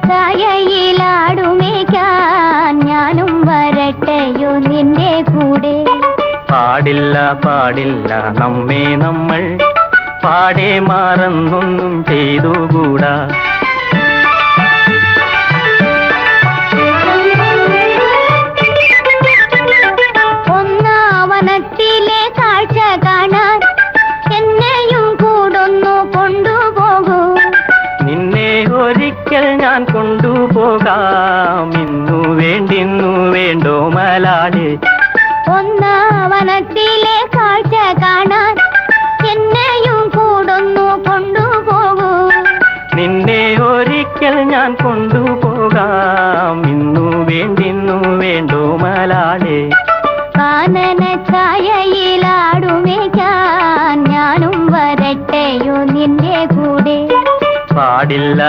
ചായയിലാടുമേക്കാൻ ഞാനും വരട്ടെയോ നിന്റെ കൂടെ. പാടില്ല പാടില്ല നമ്മെ നമ്മൾ പാടെ മാറന്നൊന്നും ചെയ്തുകൂടാ. ഒന്നാവനത്തിലെ കാഴ്ച കാണാൻ എന്നെയും കൂടൊന്നു കൊണ്ടുപോകൂ. നിന്നെ ഒരിക്കൽ ഞാൻ കൊണ്ടുപോകാം, ഇന്നു വേണ്ടിന്നു വേണ്ടോ മലാളെ. ഒന്നാവനത്തിലെ കാഴ്ച കാണാൻ എന്നെയും കൂടൊന്നു കൊണ്ടുപോകൂ. നിന്നെ ഒരിക്കൽ ഞാൻ കൊണ്ടുപോകാം, ഇന്നു വേണ്ടിന്നു വേണ്ടോ മലാളെ. കാനന ചായയിലാടുമേക്കാൻ ഞാനും വരട്ടെയോ നിന്റെ കൂടെ. പാടില്ല